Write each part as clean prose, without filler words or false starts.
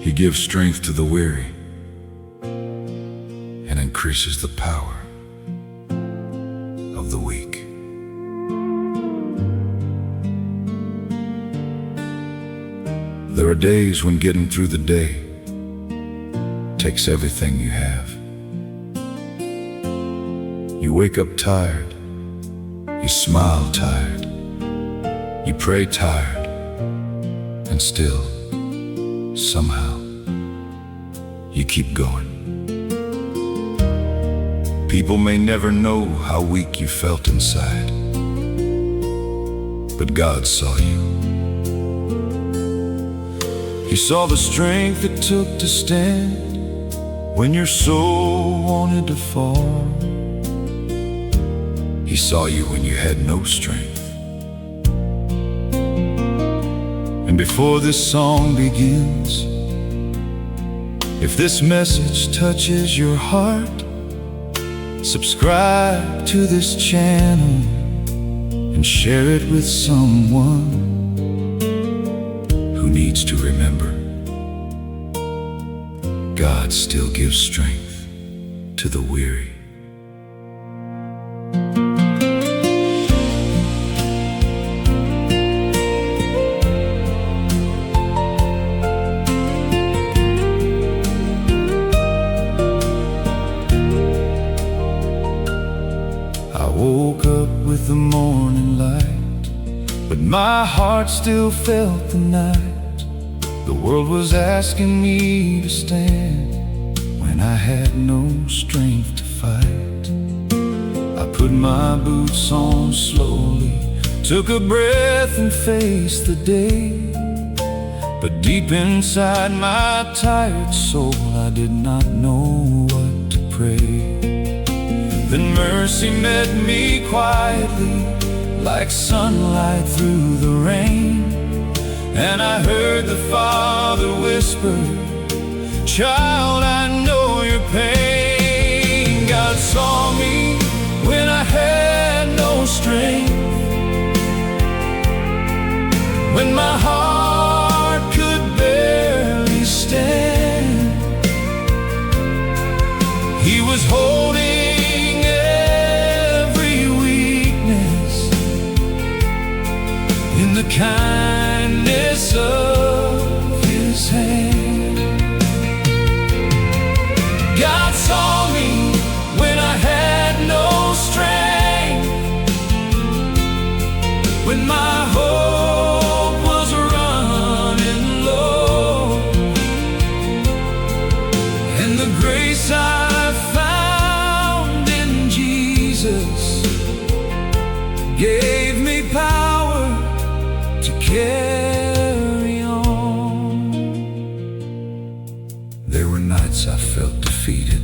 He gives strength to the weary and increases the power of the weak. There are days when getting through the day takes everything you have. You wake up tired, you smile tired, you pray tired, and still, somehow, you keep going. People may never know how weak you felt inside, but God saw you. He saw the strength it took to stand when your soul wanted to fall. He saw you when you had no strength. And before this song begins, if this message touches your heart, subscribe to this channel and share it with someone who needs to remember God still gives strength to the weary. I woke up with the morning light, but my heart still felt the night. The world was asking me to stand when I had no strength to fight. I put my boots on slowly, took a breath and faced the day. But deep inside my tired soul, I did not know what to pray. Then mercy met me quietly, like sunlight through the rain. And I heard the Father whisper, "Child, I know your pain." God saw me when I had no strength, when my heart could barely stand. He was holding every weakness in the kindness of His hand. God saw me when I had no strength, when my hope was running low, and the grace I found in Jesus gave me power to carry on. There were nights I felt defeated.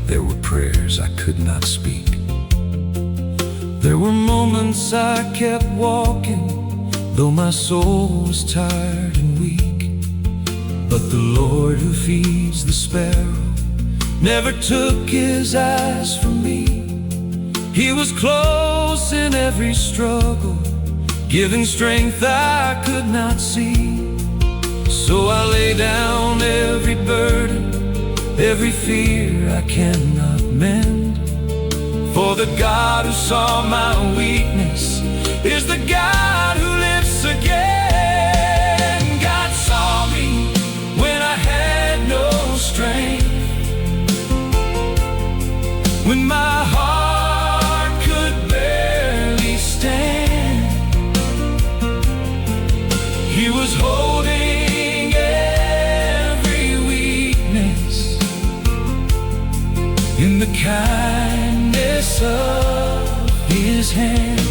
There were prayers I could not speak. There were moments I kept walking, though my soul was tired and weak. But the Lord who feeds the sparrow never took His eyes from me. He was close in every struggle, giving strength I could not see. So I lay down every burden, every fear I cannot mend. For the God who saw my weakness is the God who lifts again. God saw me when I had no strength, when my heart could barely stand. He was holding every weakness in the kindness of His hand.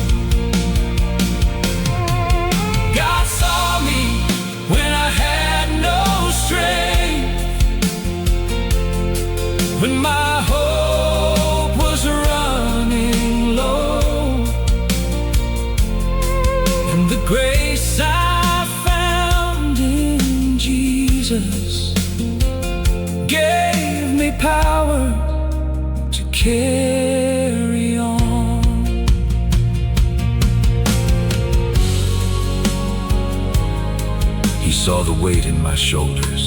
God saw me when I had no strength, when my hope was running low, and the grace I found in Jesus gave me power to carry on. He saw the weight in my shoulders.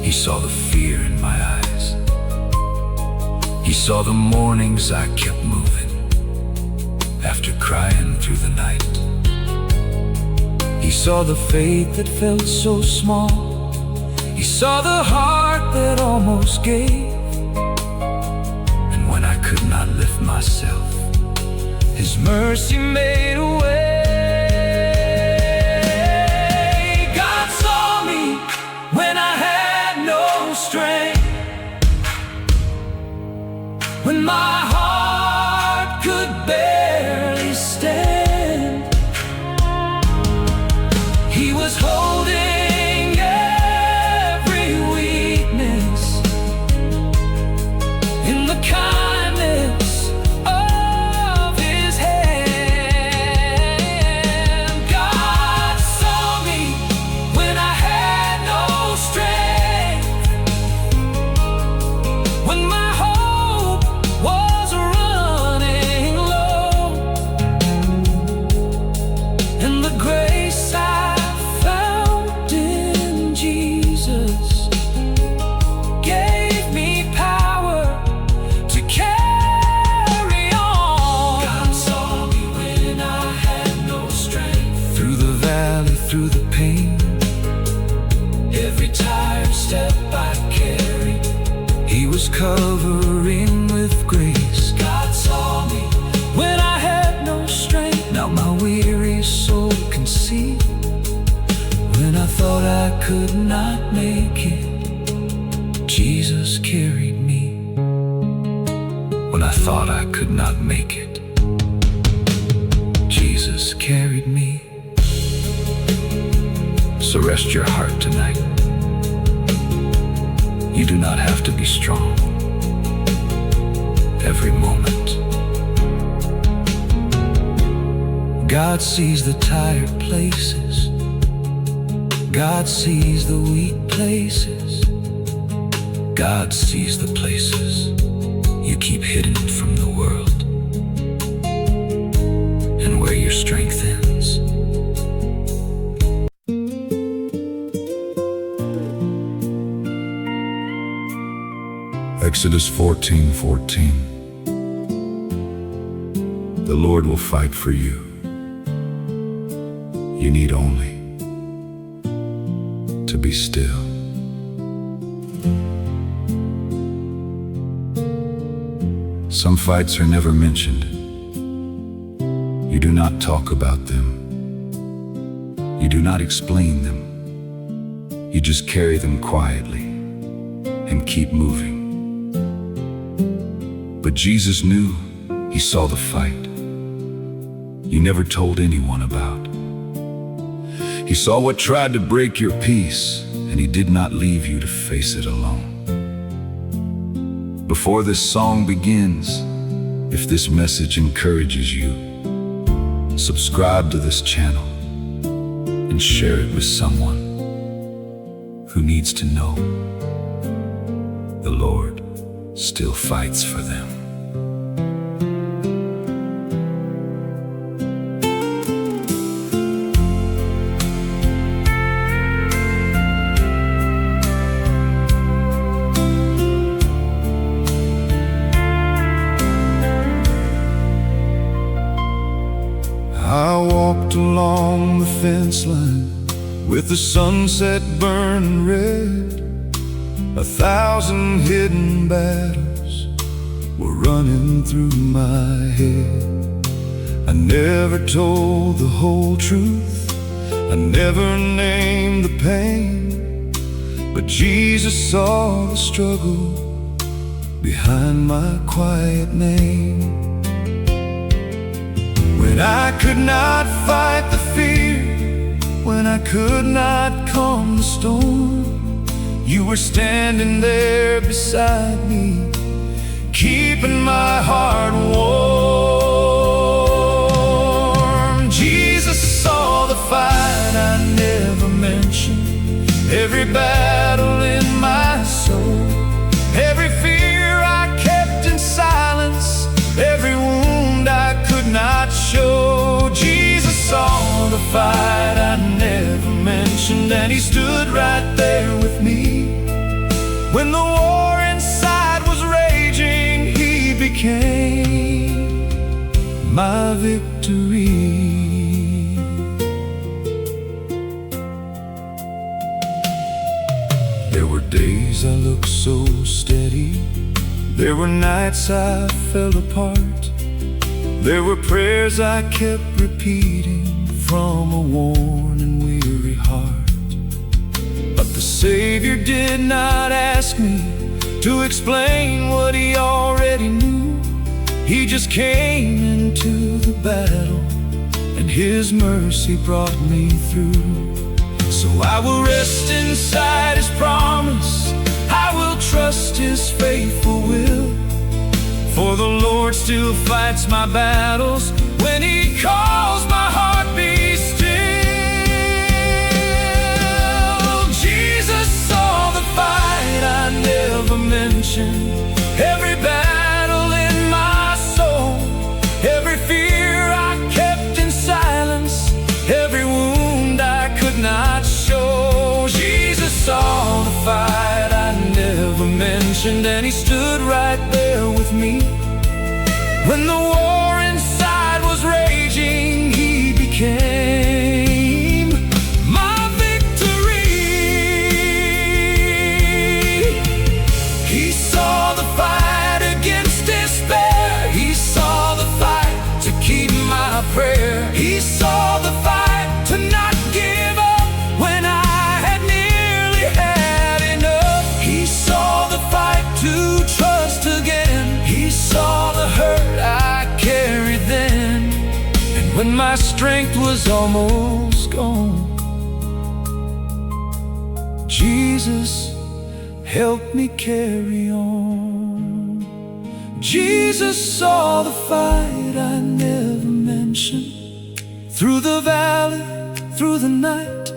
He saw the fear in my eyes. He saw the mornings I kept moving after crying through the night. He saw the faith that felt so small. He saw the heart that almost gave. And when I could not lift myself, His mercy made a way. God saw me when I had no strength, when my heart could barely stand. He was holding every weakness in the kindness of His hand. God saw me when I had no strength, when my hope was running low, and the grace I found in Jesus gave me power to carry on. God saw me when I had no strength, through the valley, through the pain, every tired step I carried, He was covering with grace. God saw me when I had no strength. Now my weary soul can see. When I thought I could not make it, Jesus carried me. When I thought I could not make it, Jesus carried me. So rest your heart tonight. You do not have to be strong every moment. God sees the tired places. God sees the weak places. God sees the places you keep hidden from the world, and where your strength ends. Exodus 14:14. The Lord will fight for you. You need only to be still. Some fights are never mentioned. You do not talk about them. You do not explain them. You just carry them quietly and keep moving. But Jesus knew. He saw the fight you never told anyone about. He saw what tried to break your peace, and He did not leave you to face it alone. Before this song begins, if this message encourages you, subscribe to this channel and share it with someone who needs to know the Lord still fights for them. I walked along the fence line with the sunset burning red. 1,000 hidden battles were running through my head. I never told the whole truth. I never named the pain. But Jesus saw the struggle behind my quiet name. When I could not fight the fear, when I could not calm the storm, You were standing there beside me, keeping my heart warm. Jesus saw the fight I never mentioned, every battle in my soul, every fear I kept in silence, every wound I could not show. Jesus saw the fight I never mentioned, mentioned, and he stood right there with me. When the war inside was raging, he became my victory. There were days I looked so steady, there were nights I fell apart, there were prayers I kept repeating from a worn and weary heart. But the Savior did not ask me to explain what he already knew. He just came into the battle, and his mercy brought me through. So I will rest inside his promise, I will trust his faithful will. For the Lord still fights my battles when he calls my heart be still. Jesus saw the fight I never mentioned, every battle in my soul, every fear I kept in silence, every wound I could not show. Jesus saw the fight I never mentioned, and he stood right there with me. When the war inside was raging, he became my victory. He saw the fight against despair, he saw the fight to keep my prayer, he saw the fight to not give up when I had nearly had enough. He saw the fight to trust again, he saw the hurt I carried then. And when my strength was almost gone, Jesus helped me carry on. Jesus saw the fight I never mentioned, through the valley, through the night,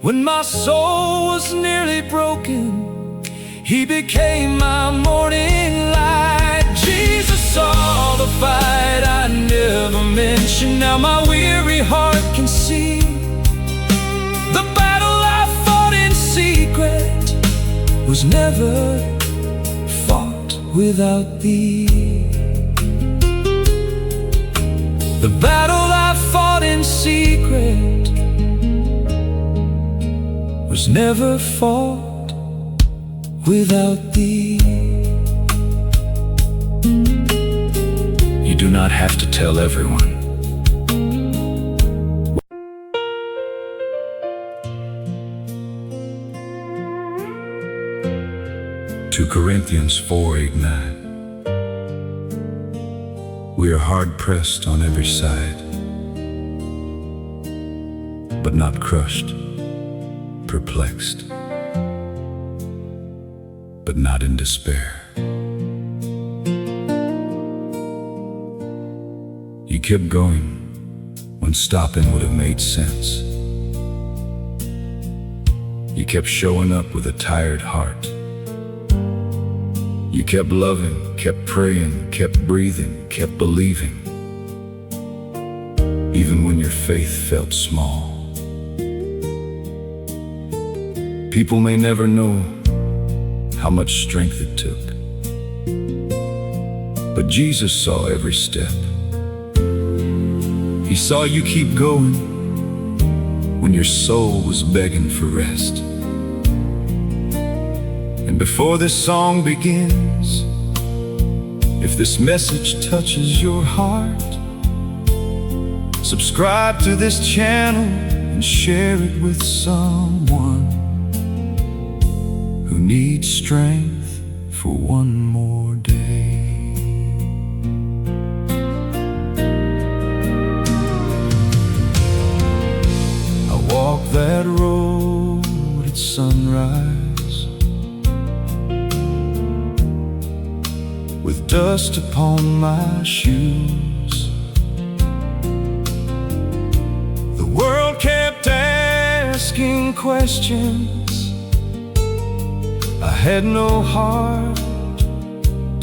when my soul was nearly broken, he became my morning light. Jesus saw the fight I never mentioned, now my weary heart can see. The battle I fought in secret was never fought without thee. The battle I fought in secret was never fought without thee. You do not have to tell everyone. 2 Corinthians 4:8-9. We are hard-pressed on every side, but not crushed, perplexed, but not in despair. You kept going when stopping would have made sense. You kept showing up with a tired heart. You kept loving, kept praying, kept breathing, kept believing, even when your faith felt small. People may never know how much strength it took, but Jesus saw every step. He saw you keep going when your soul was begging for rest. And before this song begins, if this message touches your heart, subscribe to this channel and share it with someone who needs strength for one more day. I walk that road at sunrise, with dust upon my shoes. The world kept asking questions I had no heart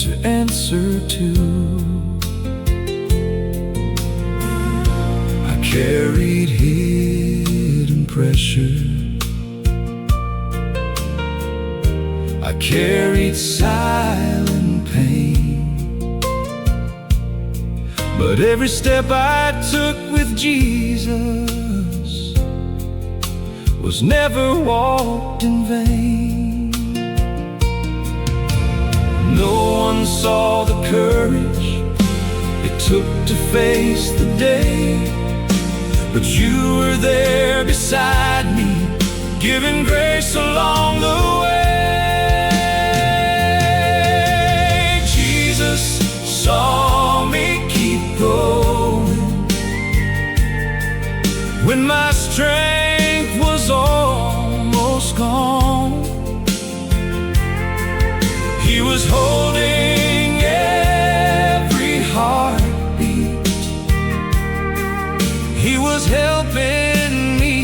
to answer to. I carried hidden pressure. I carried silent pain, but every step I took with Jesus was never walked in vain. No one saw the courage it took to face the day, but you were there beside me, giving grace along the way. Jesus saw me keep going when my strength was almost gone. He was holding every heartbeat. He was helping me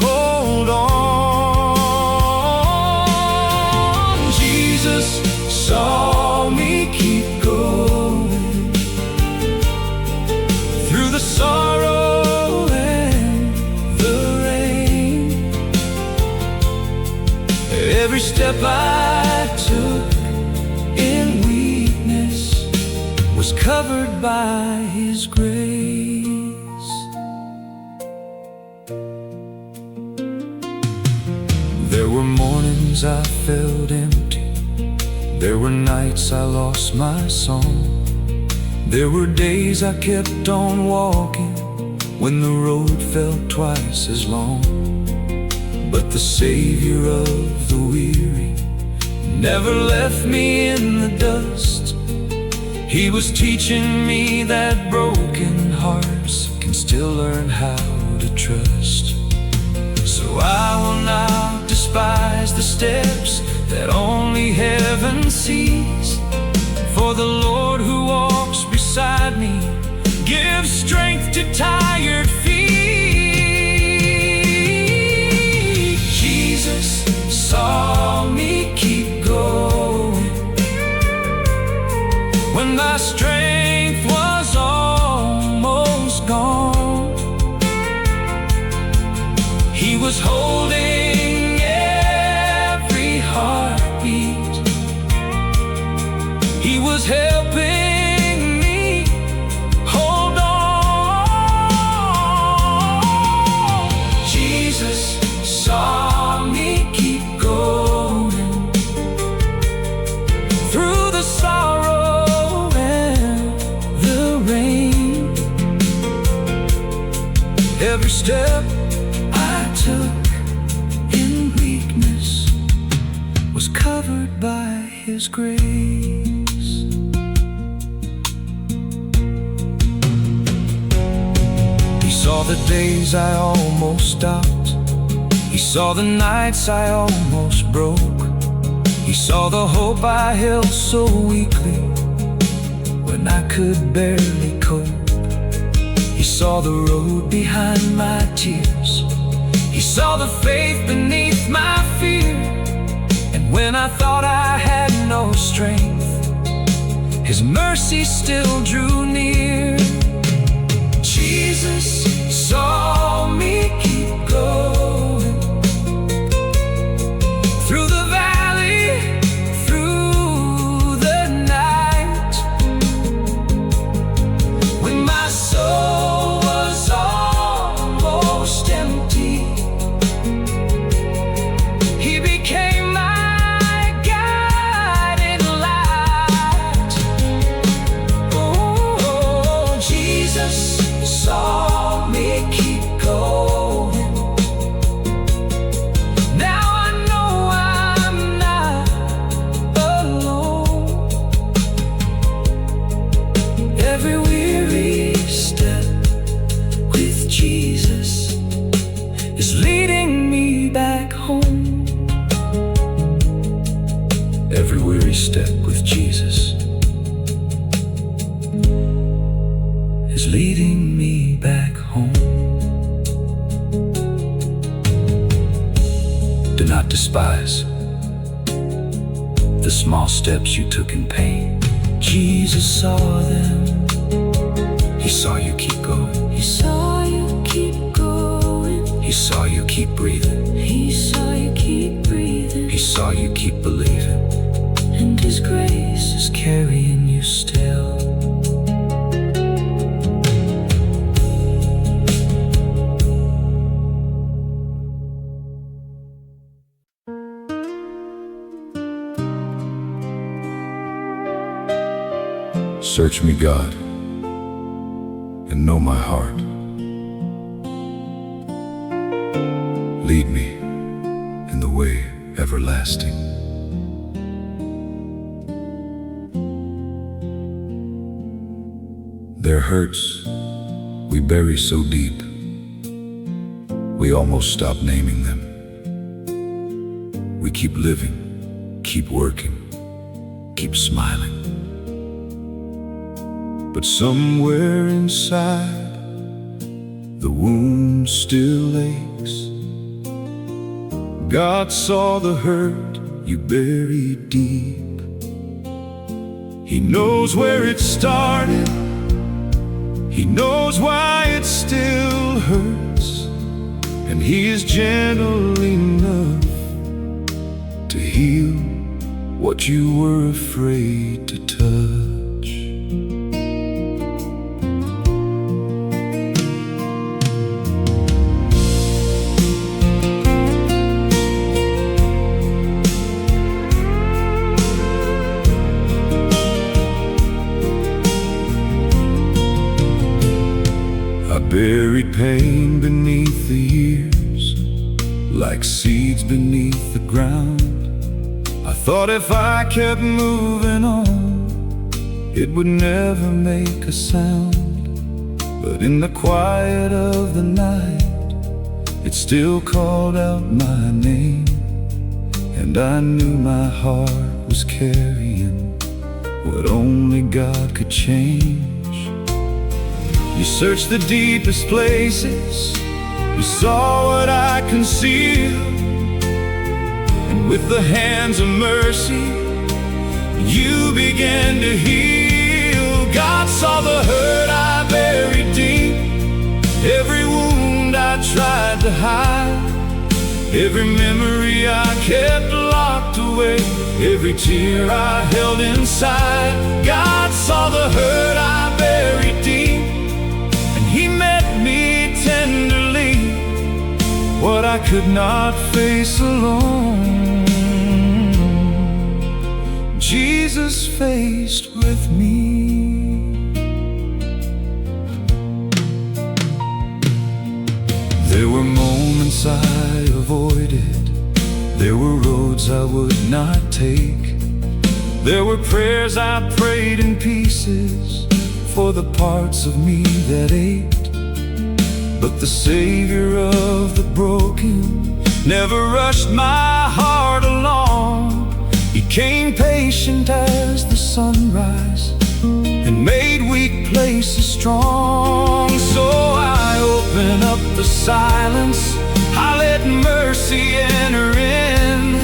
hold on. Jesus saw me keep going through the sorrow and the rain. Every step I took in weakness was covered by His grace. There were mornings I felt empty. There were nights I lost my song. There were days I kept on walking when the road felt twice as long. But the Savior of the weary never left me in the dust. He was teaching me that broken hearts can still learn how to trust. So I will not despise the steps that only heaven sees, for the Lord who walks beside me gives strength to tired feet. Jesus saw me keep going when my strength was almost gone. He was holding every heartbeat. He was helping me hold on. Jesus saw me keep going through the sorrow and the rain. Every step I took in weakness was covered by His grace. He saw the days I almost stopped. He saw the nights I almost broke. He saw the hope I held so weakly when I could barely cope. He saw the road behind my tears. He saw the faith beneath my fear. And when I thought I had no strength, His mercy still drew near. Jesus saw me keep going through the valley, through the night, when my soul was almost empty. He became my guiding light. Oh, Jesus saw me keep going. Now I know I'm not alone. Every weary step with Jesus is leading me back home. Every weary step with Jesus is leading me back home. Do not despise the small steps you took in pain. Jesus saw them. He saw you keep going. He saw you keep going. He saw you keep breathing. He saw you keep breathing. He saw you keep believing. And His grace is carrying you still. Search me, God, and know my heart. Lead me in the way everlasting. There are hurts we bury so deep, we almost stop naming them. We keep living, keep working, keep smiling. But somewhere inside, the wound still aches. God saw the hurt you buried deep. He knows where it started. He knows why it still hurts. And He is gentle enough to heal what you were afraid to touch. Buried pain beneath the years, like seeds beneath the ground. I thought if I kept moving on, it would never make a sound. But in the quiet of the night, it still called out my name. And I knew my heart was carrying what only God could change. You searched the deepest places, you saw what I concealed, and with the hands of mercy, you began to heal. God saw the hurt I buried deep, every wound I tried to hide, every memory I kept locked away, every tear I held inside. God saw the hurt I buried deep, He met me tenderly, what I could not face alone. Jesus faced with me. There were moments I avoided, there were roads I would not take, there were prayers I prayed in pieces for the parts of me that ached. But the Savior of the broken never rushed my heart along. He came patient as the sunrise and made weak places strong. So I open up the silence, I let mercy enter in.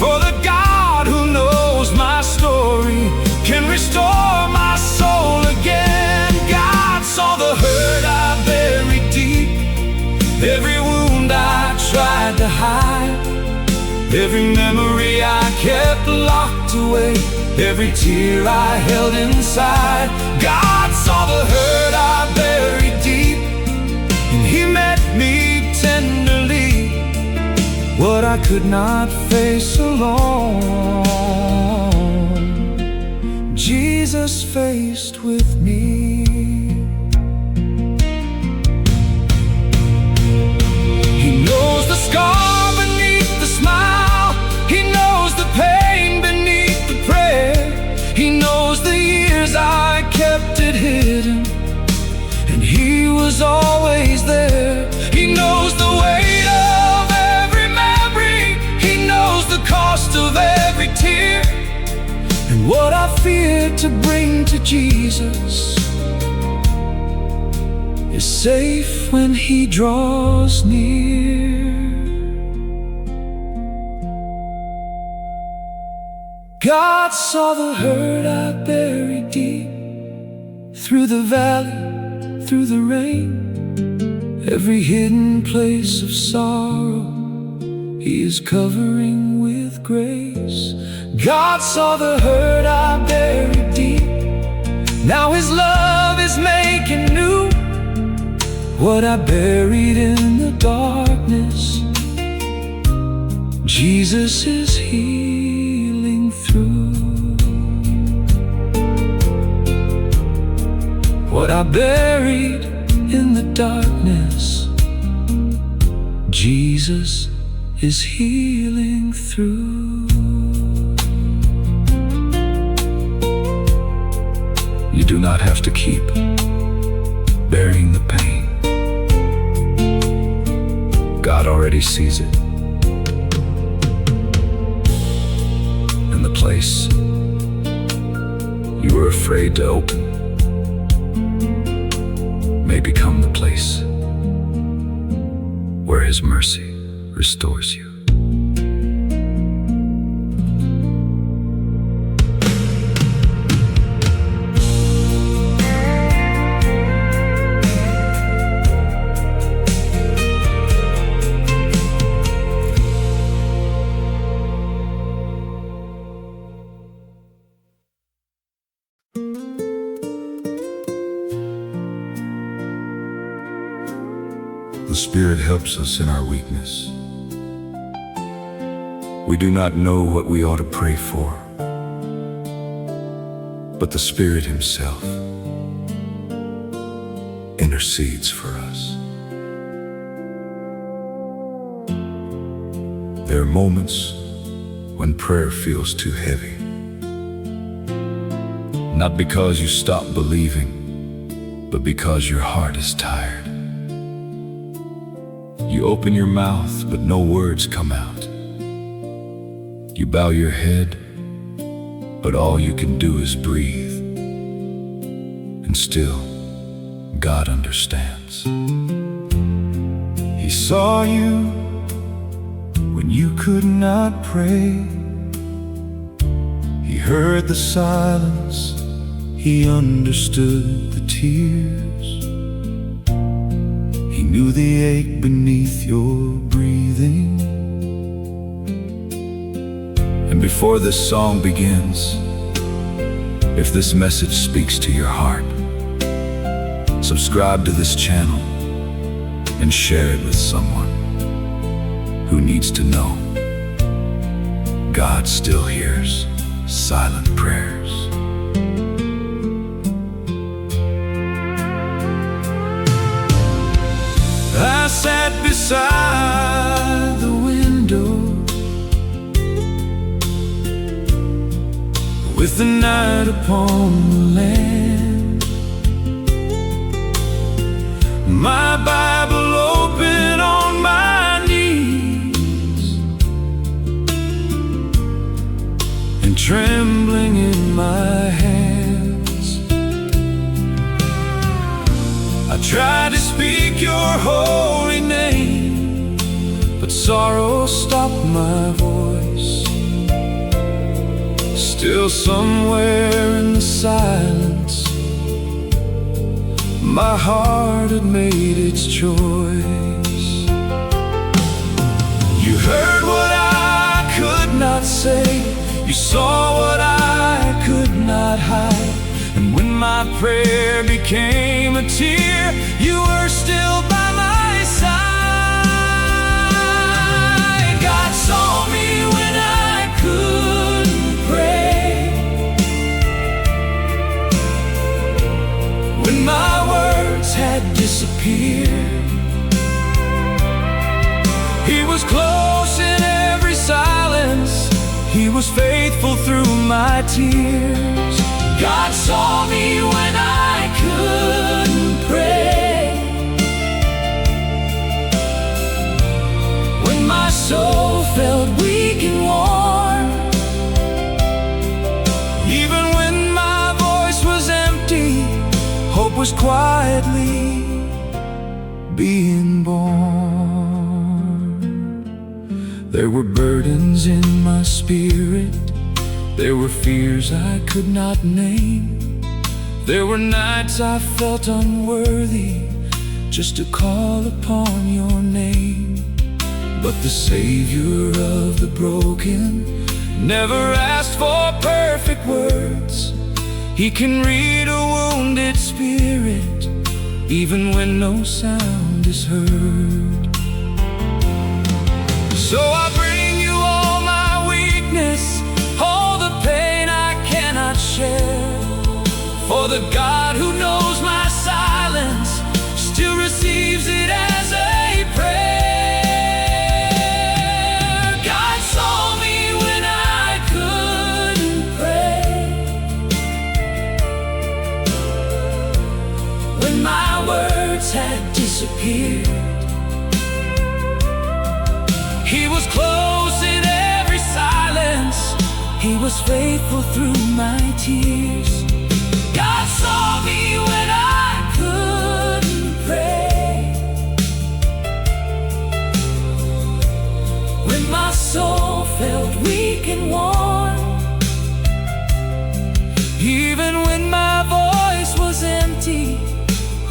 For the God who knows my story can restore my soul again. God saw the hurt I buried deep, every wound I tried to hide, every memory I kept locked away, every tear I held inside. God saw the hurt I buried deep, and He met me tenderly, what I could not face alone. Jesus faced with me. He knows the scar beneath the smile, He knows the pain beneath the prayer, He knows the years I kept it hidden, and He was always there. He knows the weight of every memory, He knows the cost of every tear, and what I feared to bring to Jesus is safe when He draws near. God saw the hurt I buried deep, through the valley, through the rain, Every hidden place of sorrow He is covering with grace. God saw the hurt I buried deep. Now His love is making new what I buried in the darkness. Jesus is healing through what I buried in the darkness. Jesus is healing through. You do not have to keep burying the pain. God already sees it. And the place you were afraid to open may become the place where His mercy restores you. The Spirit helps us in our weakness. We do not know what we ought to pray for, but the Spirit Himself intercedes for us. There are moments when prayer feels too heavy, not because you stop believing, but because your heart is tired. You open your mouth, but no words come out. You bow your head, but all you can do is breathe. And still, God understands. He saw you when you could not pray. He heard the silence. He understood the tears. He knew the ache beneath your breathing. And before this song begins, if this message speaks to your heart, subscribe to this channel and share it with someone who needs to know God still hears silent prayers. I sat beside the window with the night upon the land, my Bible open on my knees, and trembling in my hands. I tried to speak your holy name, but sorrow stopped my voice. Still somewhere in the silence, my heart had made its choice. You heard what I could not say. You saw what I could not hide. And when my prayer became a tear, you were still by my side. God saw me when I couldn't pray, when my words had disappeared. He was close in every silence. He was faithful through my tears. God saw me when I couldn't pray, when my soul felt weak and worn, even when my voice was empty, hope was quietly being born. There were burdens in my spirit. There were fears I could not name. There were nights I felt unworthy, just to call upon your name. But the Savior of the broken never asked for perfect words. He can read a wounded spirit even when no sound is heard. So I bring you all my weakness, all the pain I cannot share. For the God who knows my silence still receives it as a prayer. God saw me when I couldn't pray, when my words had disappeared. He was close in every silence. He was faithful through my tears. God saw me when I couldn't pray, when my soul felt weak and worn, even when my voice was empty.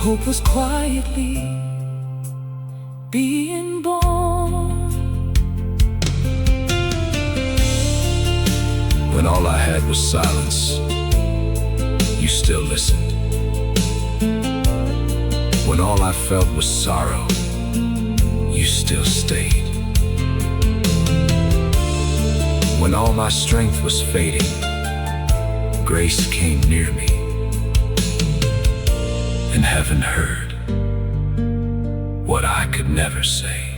Hope was quietly being born. When all I had was silence, you still listened. When all I felt was sorrow, you still stayed. When all my strength was fading, grace came near me, and heaven heard what I could never say.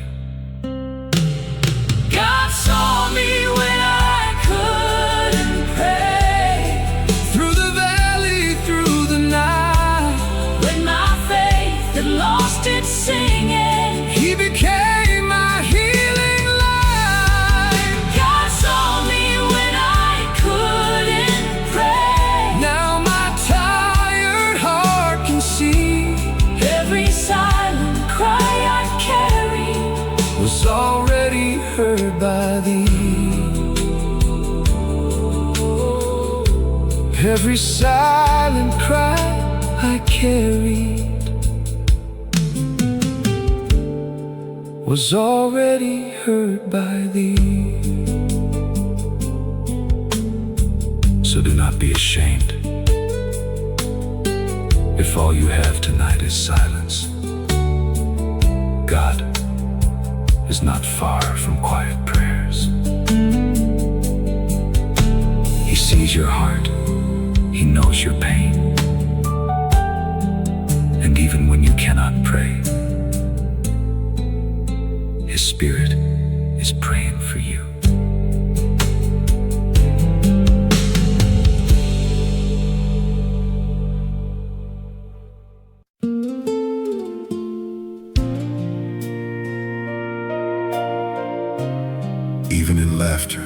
God saw me when I couldn't pray, through the valley, through the night. When my faith had lost its singing, He became my healing light. God saw me when I couldn't pray. Now my tired heart can see every silent cry I carried was already heard by Thee. Every silent cry I carried was already heard by Thee. So do not be ashamed if all you have tonight is silence. God is not far from quiet prayers. He sees your heart. He knows your pain. And even when you cannot pray, His Spirit is praying for you. Even in laughter,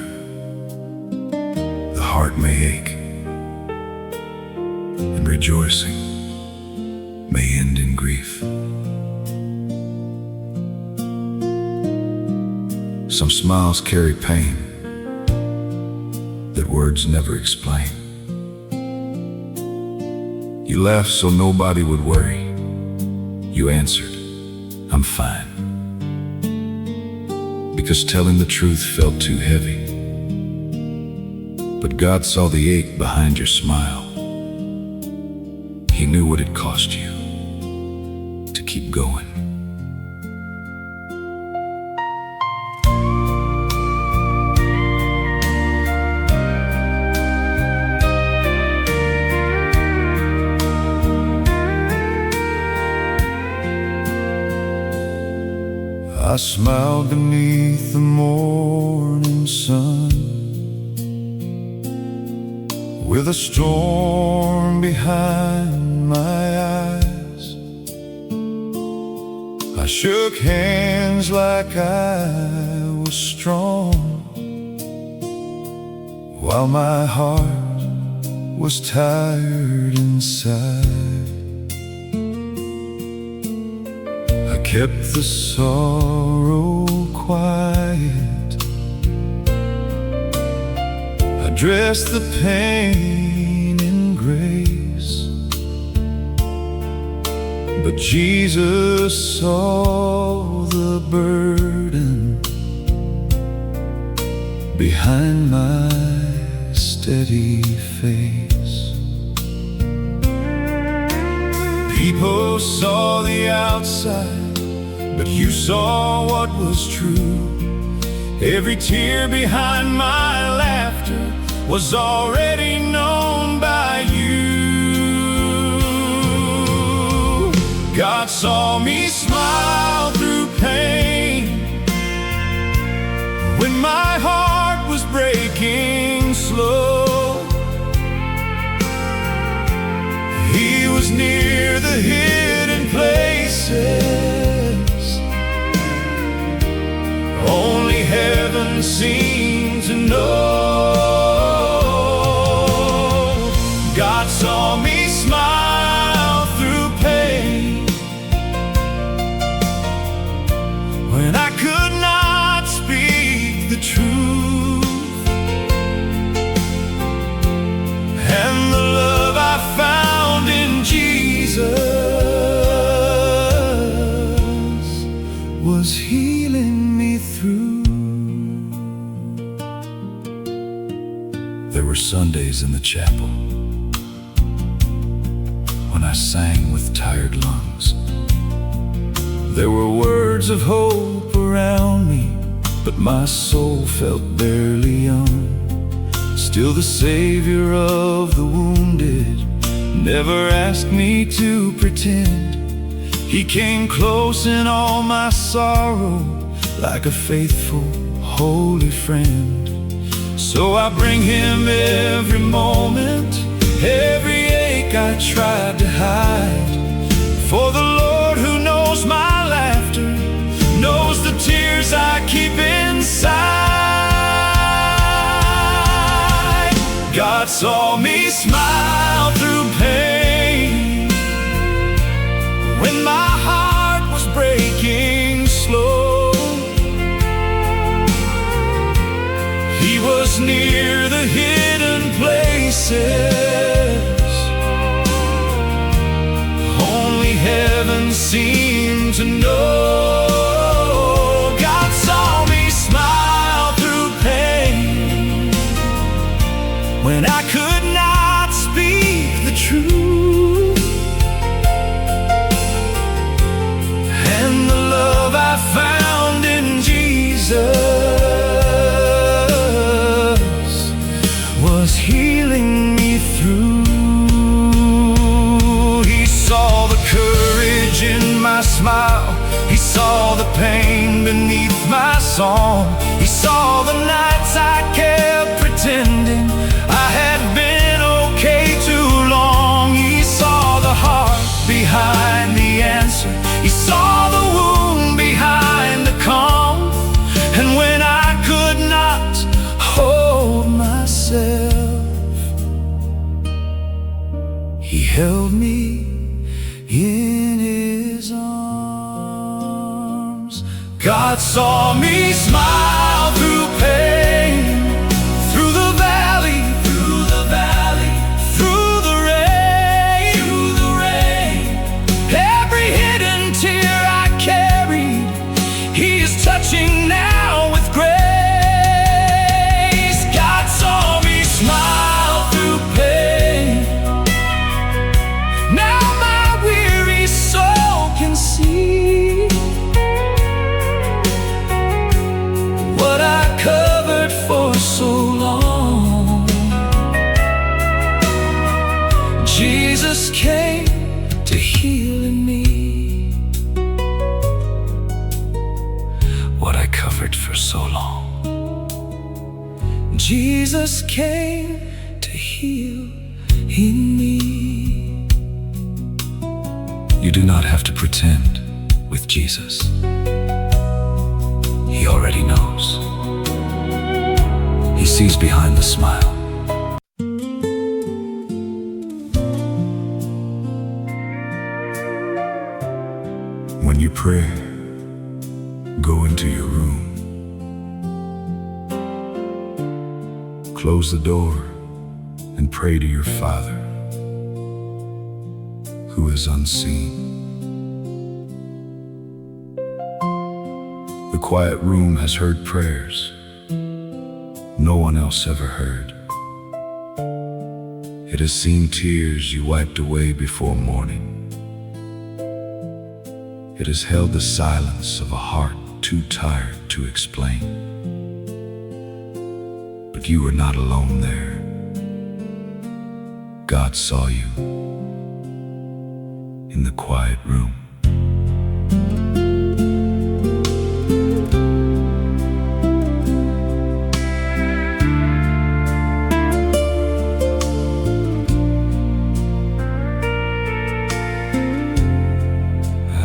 the heart may ache, and rejoicing may end in grief. Some smiles carry pain that words never explain. You laughed so nobody would worry. You answered, "I'm fine," because telling the truth felt too heavy. But God saw the ache behind your smile. He knew what it cost you to keep going. I smiled beneath the morning sun, with a storm behind my eyes. I shook hands like I was strong, while my heart was tired inside. I kept the sorrow quiet, I dressed the pain in grace, But Jesus saw the burden behind my steady face. People saw the outside, but you saw what was true. Every tear behind my laughter was already known by you. God saw me smile through pain when my heart was breaking slow. He was near the hidden places only heaven seemed to know. God saw me smile through pain when I could not speak the truth, and the love I found in Jesus was healing me through. There were Sundays in the chapel when I sang with tired lungs. There were words of hope around me, but my soul felt barely young. Still the Savior of the wounded never asked me to pretend. He came close in all my sorrow, like a faithful, holy friend. So I bring him every moment, every ache I tried to hide. For the Lord who knows my laughter knows the tears I keep inside. God saw me smile through pain when my heart was breaking slow. He was near the hidden places only heaven seemed to know. God saw me smile through pain when I could not speak the truth, and the love I found in Jesus was healing me through. He saw the courage in my smile. He saw the pain beneath my song. He saw the nights I kept pretending I had been okay too long. He saw the heart behind the answer. He saw the wound behind the calm. And when I could not hold myself, he held me in his arms. God saw me smile through pain, through the valley, through the valley, through the rain, through the rain. Every hidden tear I carried, he is touching now with grace. God saw me smile through pain. Now my weary soul can see what I covered for so long. Jesus came to heal in me what I covered for so long. Jesus came to heal in me. You do not have to pretend with Jesus. He already knows. He sees behind the smile. When you pray, go into your room. Close the door and pray to your Father who is unseen. The quiet room has heard prayers no one else ever heard. It has seen tears you wiped away before morning. It has held the silence of a heart too tired to explain. But you were not alone there. God saw you in the quiet room.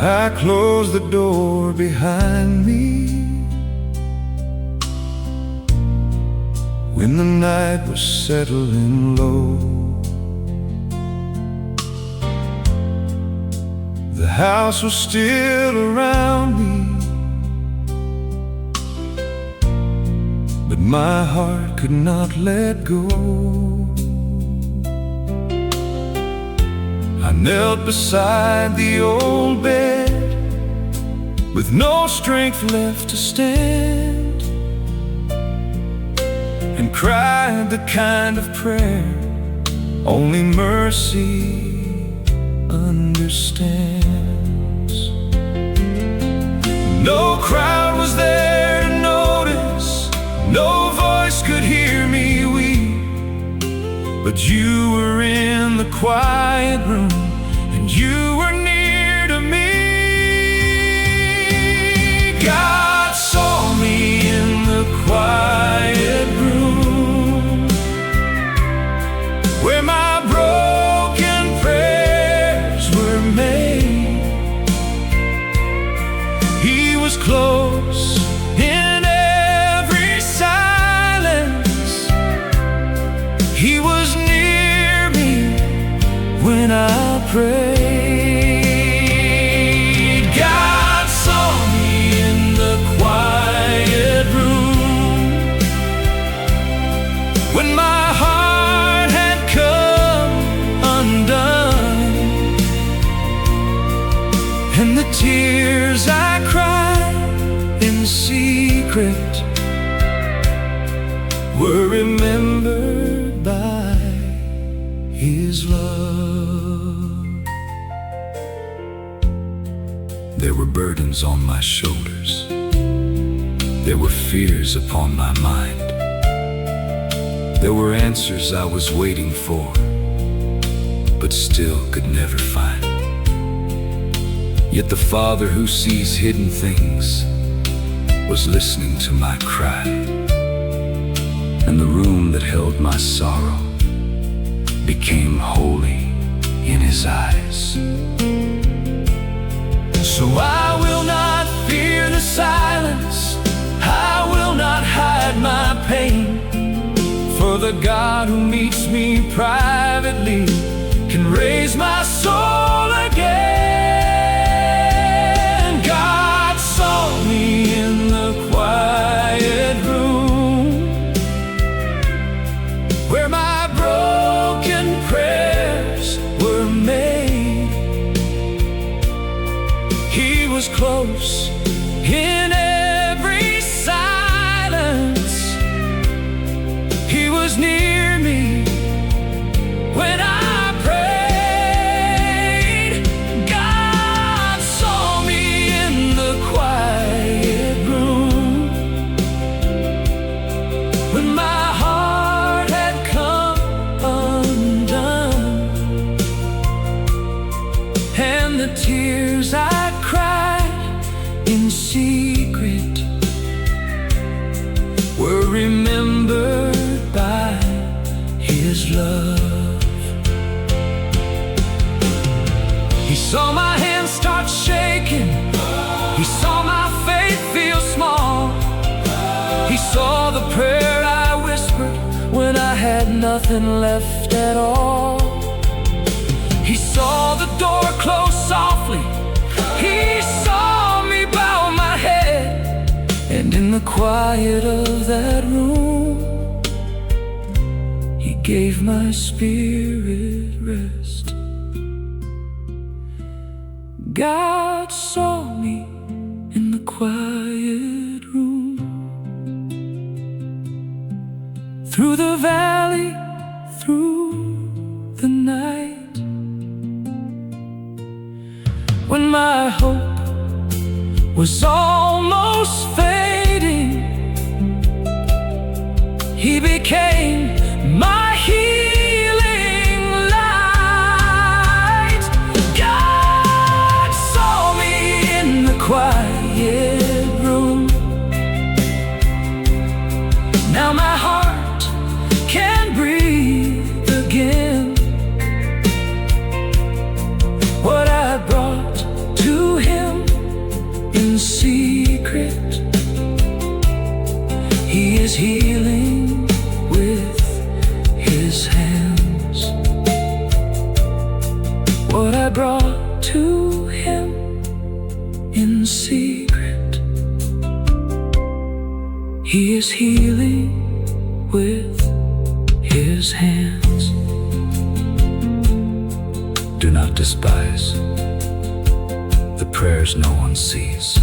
I closed the door behind me when the night was settling low. The house was still around me, but my heart could not let go. I knelt beside the old bed with no strength left to stand, and cried the kind of prayer only mercy understands. No crowd was there to notice, no voice could hear me weep, but you were in the quiet room, and you were near to me. God saw me in the quiet room, where my broken prayers were made. He was close in every silence. He was near me when I prayed. God saw me in the quiet room, when my heart had come undone, and the tears I cried in secret were remembered by His love. There were burdens on my shoulders, there were fears upon my mind, there were answers I was waiting for, but still could never find. Yet the Father who sees hidden things was listening to my cry, and the room that held my sorrow became holy in His eyes. So I will not fear the silence, I will not hide my pain, for the God who meets me privately can raise my soul again. God saw me in the quiet room, where my broken prayers were made. He was close in every silence. He was near me when I prayed. God saw me in the quiet room, when my heart had come undone, and the tears I cried in secret were remembered by His love. He saw my hands start shaking, He saw my faith feel small, He saw the prayer I whispered when I had nothing left at all. He saw the door close softly, He saw me bow my head, and in the quiet of that room He gave my spirit rest. God saw me in the quiet was almost fading, He became my healing light. God saw me in the quiet room. Now my heart can breathe again. What I brought to Him in secret, He is healing with His hands. What I brought to Him in secret, He is healing with His hands. Do not despise the prayers no one sees.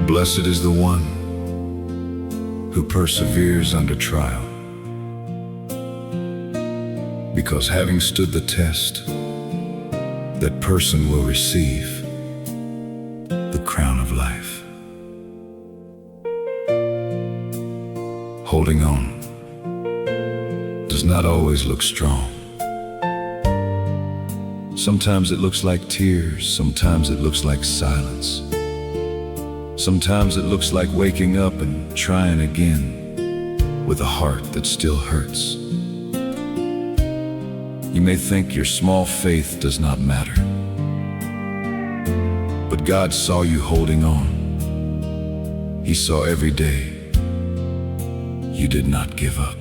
Blessed is the one who perseveres under trial, because having stood the test, that person will receive the crown of life. Holding on does not always look strong. Sometimes it looks like tears, sometimes it looks like silence. Sometimes it looks like waking up and trying again with a heart that still hurts. You may think your small faith does not matter, but God saw you holding on. He saw every day you did not give up.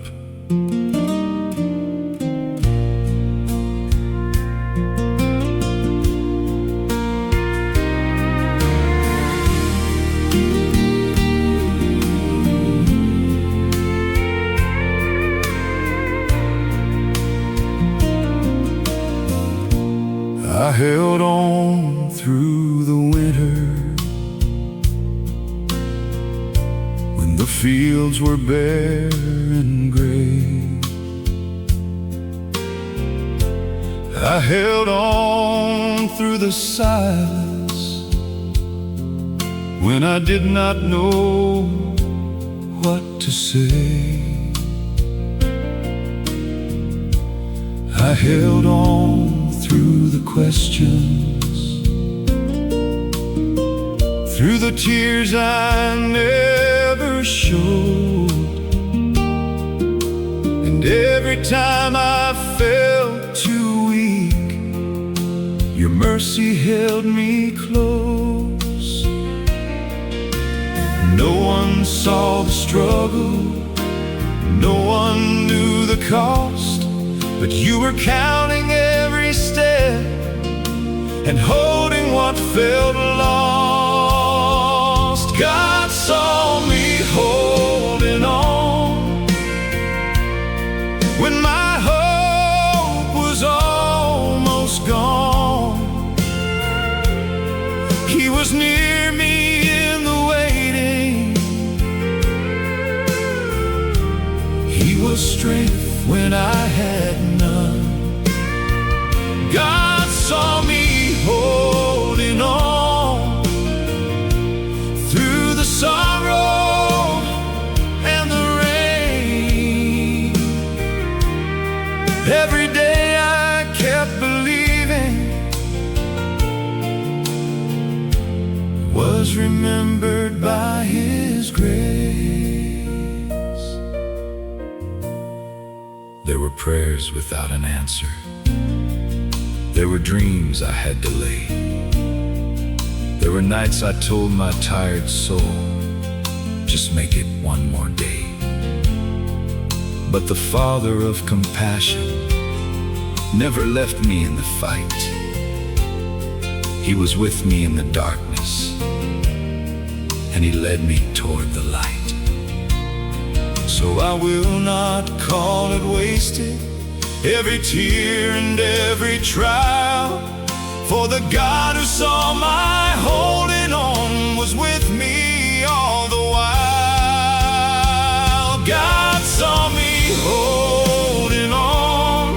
I held on through the winter, when the fields were bare and gray. I held on through the silence, when I did not know what to say. I held on through the questions, through the tears I never showed. And every time I felt too weak, your mercy held me close. No one saw the struggle, no one knew the cost, but you were counting every step and holding what felt lost. God saw me holding on when my hope was almost gone. He was near me in the waiting. He was strength when I had none. God saw me holding on through the sorrow and the rain. Every day I kept believing, was remembered by His grace. There were prayers without an answer. There were dreams I had delayed. There were nights I told my tired soul, just make it one more day. But the Father of compassion never left me in the fight. He was with me in the darkness, and He led me toward the light. So I will not call it wasted, every tear and every trial, for the God who saw my holding on was with me all the while. God saw me holding on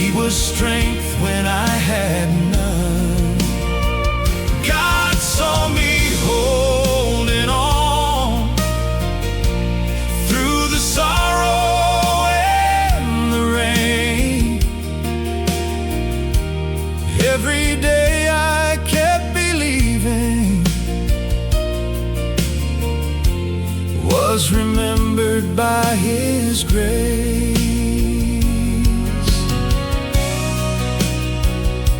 He was strength when I had none. God saw me holding on through the sorrow and the rain. Every day I kept believing, was remembered by His grace.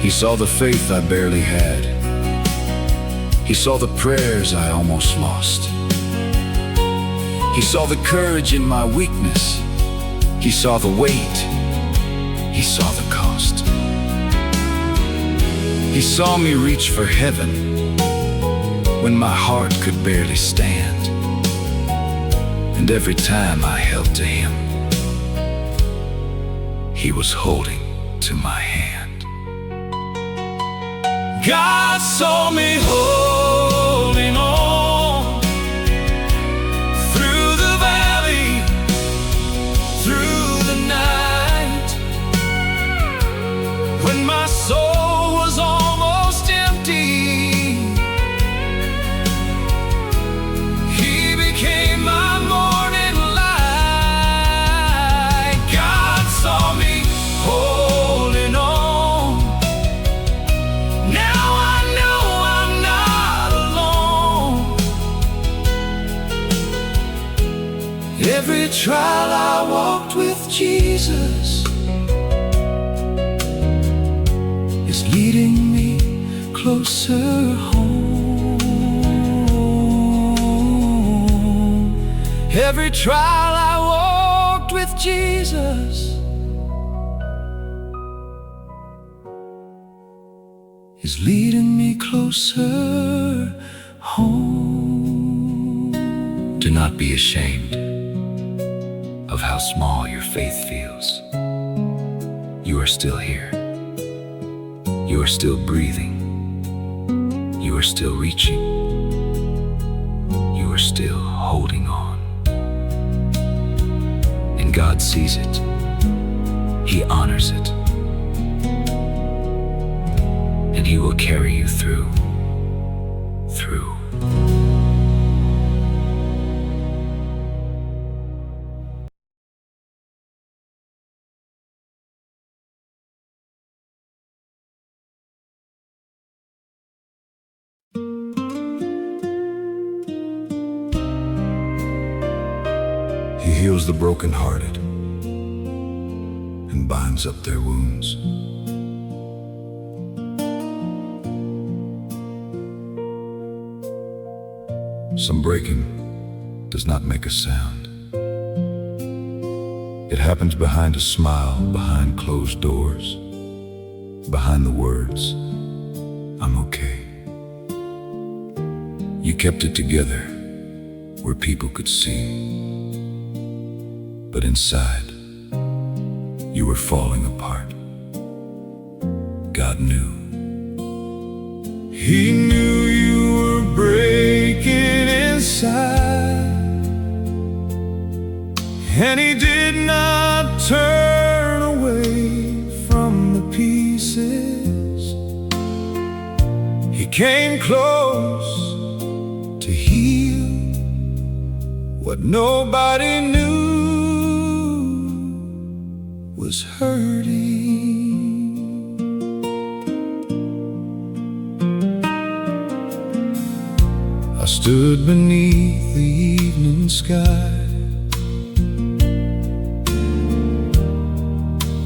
He saw the faith I barely had. He saw the prayers I almost lost. He saw the courage in my weakness. He saw the weight. He saw the cost. He saw me reach for heaven when my heart could barely stand. And every time I held to Him, He was holding to my hand. God saw me holding on through the valley, through the night, when my soul was almost empty. He became my morning light. God saw me holding on. Now I know I'm not alone. Every trial I walked with Jesus is leading me closer home. Every trial I walked with Jesus is leading me closer home. Do not be ashamed of how small your faith feels. You are still here. You are still breathing. You are still reaching. You are still holding on. And God sees it. He honors it. And He will carry you through. He heals the brokenhearted and binds up their wounds. Some breaking does not make a sound. It happens behind a smile, behind closed doors, behind the words, "I'm okay." You kept it together where people could see, but inside you were falling apart. God knew. He knew you were breaking inside, and He did not turn away from the pieces. He came close to heal what nobody knew was hurting. I stood beneath the evening sky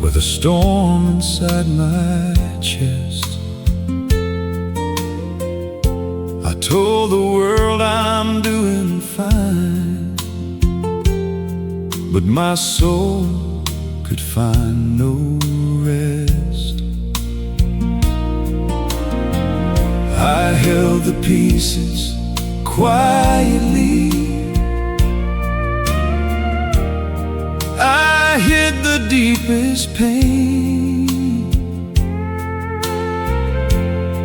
with a storm inside my chest. I told the world I'm doing fine, but my soul could find no rest. I held the pieces quietly. I hid the deepest pain,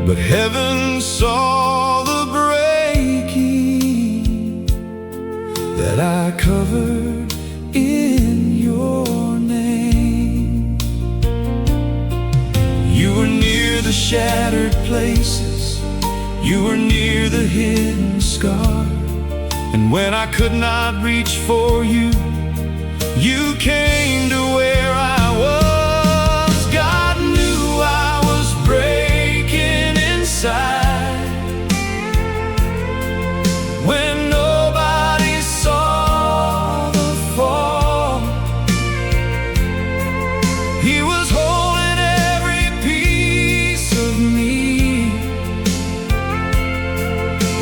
but heaven saw the breaking that I covered in your name. the shattered places. You were near the hidden scar. And when I could not reach for you, you came to where I was. God knew I was breaking inside when nobody saw the fall. He was holding every piece of me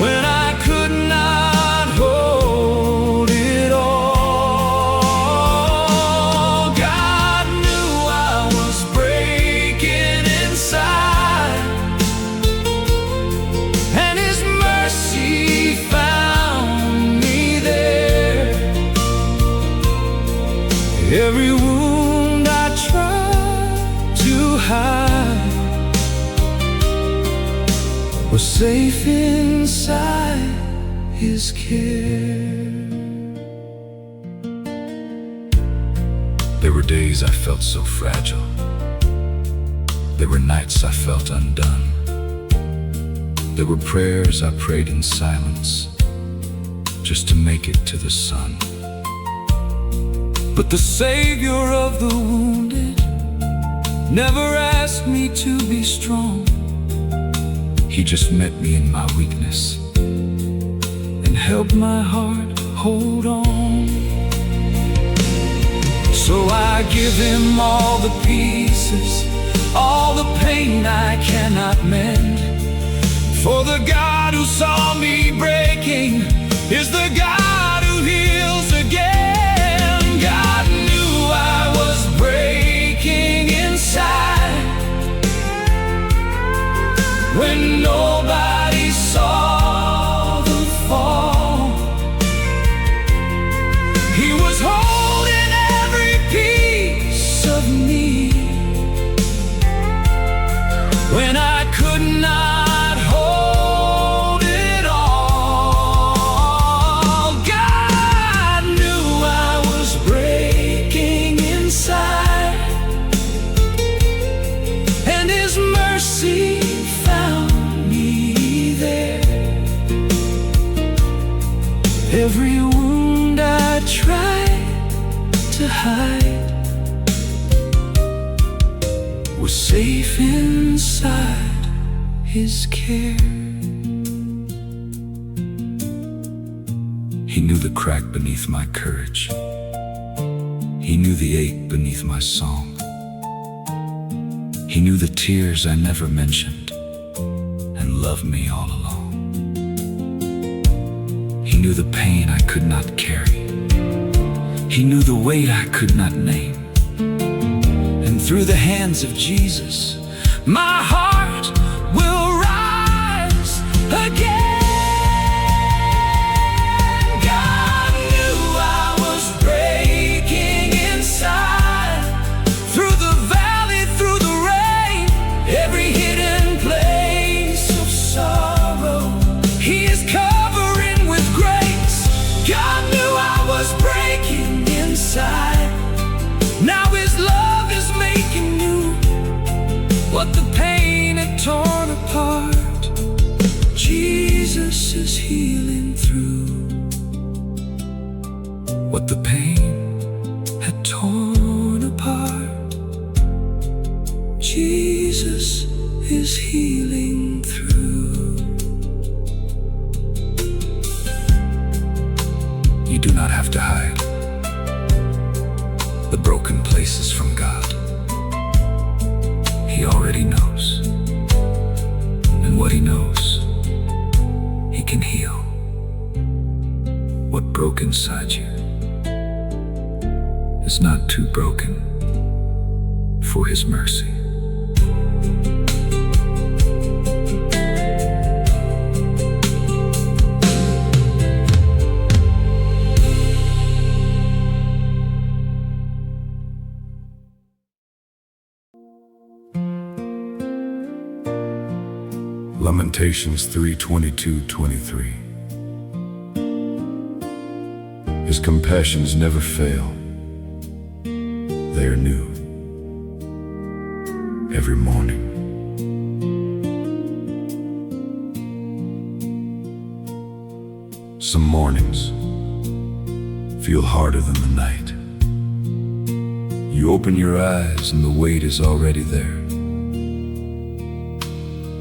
when I could not hold it all. God knew I was breaking inside, and His mercy found me there. Every wound I tried to hide was safe inside His care. There were days I felt so fragile. There were nights I felt undone. There were prayers I prayed in silence just to make it to the sun. But the Savior of the wounded never asked me to be strong. He just met me in my weakness and helped my heart hold on. So I give Him all the pieces, all the pain I cannot mend. For the God who saw me breaking is the God who heals again. God knew I was breaking inside when nobody saw the fall. He was holding every piece of me when I could not hold it all. God knew I was breaking inside, and His mercy found me there. Every wound I tried to hide was safe inside His care. He knew the crack beneath my courage. He knew the ache beneath my song. He knew the tears I never mentioned and loved me all along. He knew the pain I could not carry. He knew the weight I could not name. And through the hands of Jesus, my heart will rise again. God knew I was breaking inside, through the valley, through the rain, every hidden place of sorrow He is covering with grace. God knew I was breaking inside. Now His love is making new what the pain had torn apart. Jesus is healing through what the pain had torn apart. Jesus is healing through. You do not have to hide the broken places from God. He already knows, and what He knows, He can heal. What broke inside you is not too broken for His mercy. Lamentations 3:22-23. His compassions never fail. They are new every morning. Some mornings feel harder than the night. You open your eyes and the weight is already there.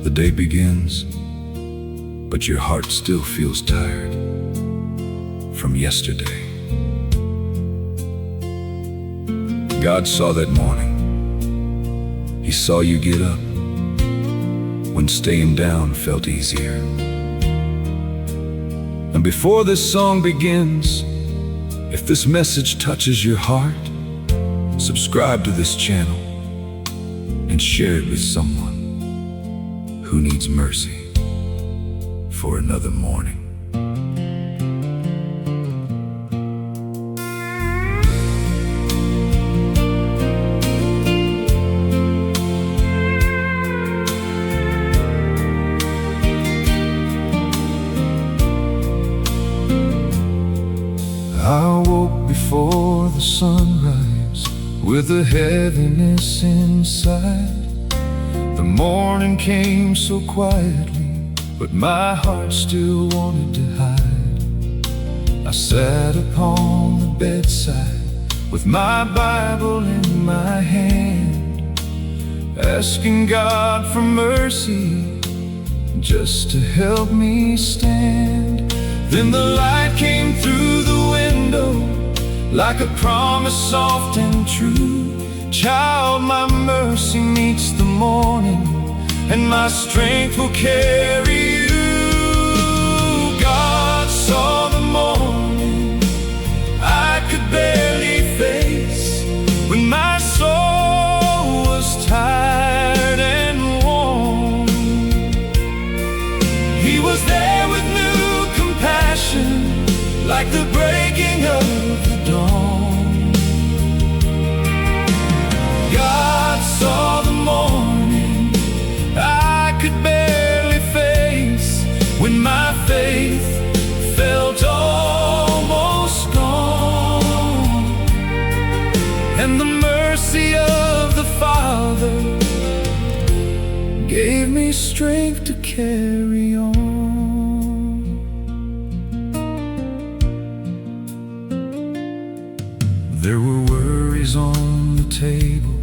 The day begins, but your heart still feels tired from yesterday. God saw that morning. He saw you get up when staying down felt easier. And before this song begins, if this message touches your heart, subscribe to this channel and share it with someone who needs mercy for another morning. I woke before the sunrise with a heaviness inside. The morning came so quietly, but my heart still wanted to hide. I sat upon the bedside with my Bible in my hand, asking God for mercy just to help me stand. Then the light came through the window like a promise soft and true. Child, my mercy meets the morning, and my strength will carry you. God saw the morning I could barely face, when my soul was tired and worn. He was there with new compassion, like the breaking of the dawn. God saw the morning I could barely face, when my faith felt almost gone. And the mercy of the Father gave me strength to carry on. There were worries on the table,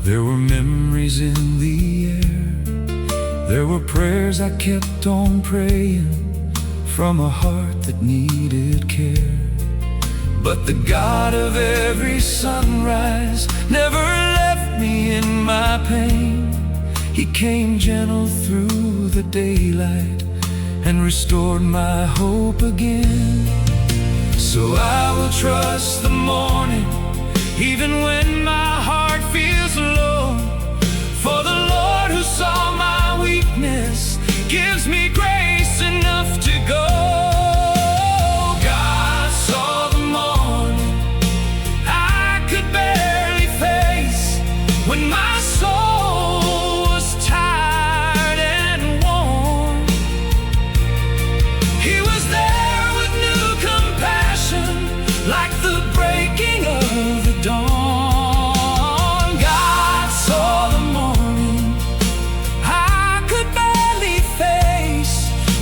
there were memories in the air, there were prayers I kept on praying from a heart that needed care. But the God of every sunrise never left me in my pain. He came gentle through the daylight and restored my hope again. So I will trust the morning, even when my heart feels low. For the Lord who saw my weakness gives me grace enough to go. God saw the morning I could barely face, when my soul was tired and worn. He was there with new compassion, like the breaking of the dawn. God saw the morning I could barely face,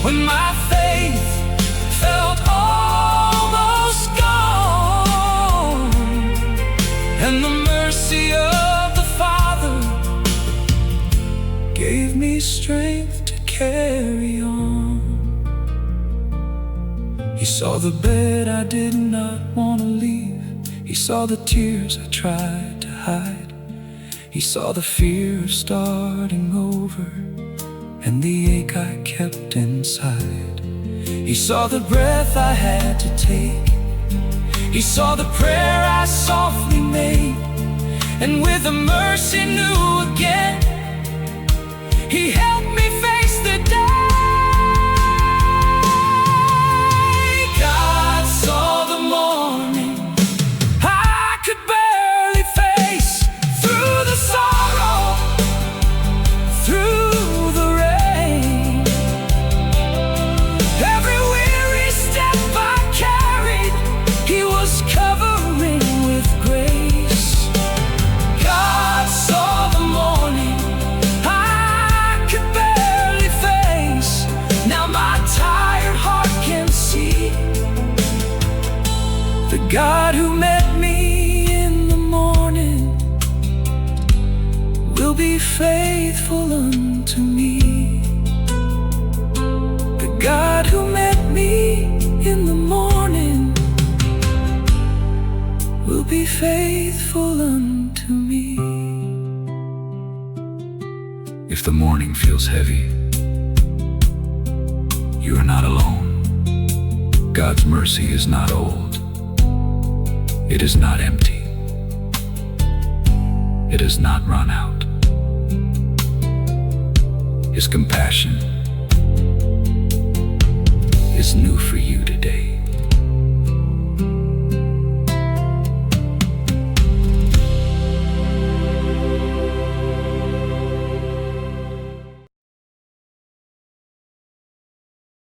when my faith felt almost gone. And the mercy of the Father gave me strength to carry on. He saw the bed I did not want to leave. He saw the tears I tried to hide. He saw the fear of starting over and the ache I kept inside. He saw the breath I had to take. He saw the prayer I softly made, and with a mercy new again, He helped me face the day. God saw the morning I could barely face, through the sorrow, through the rain. Every weary step I carried, He was covering with grace. God saw the morning God who met me in the morning will be faithful unto me. The God who met me in the morning will be faithful unto me. If the morning feels heavy, you are not alone. God's mercy is not old. It is not empty. It has not run out. His compassion is new for you today.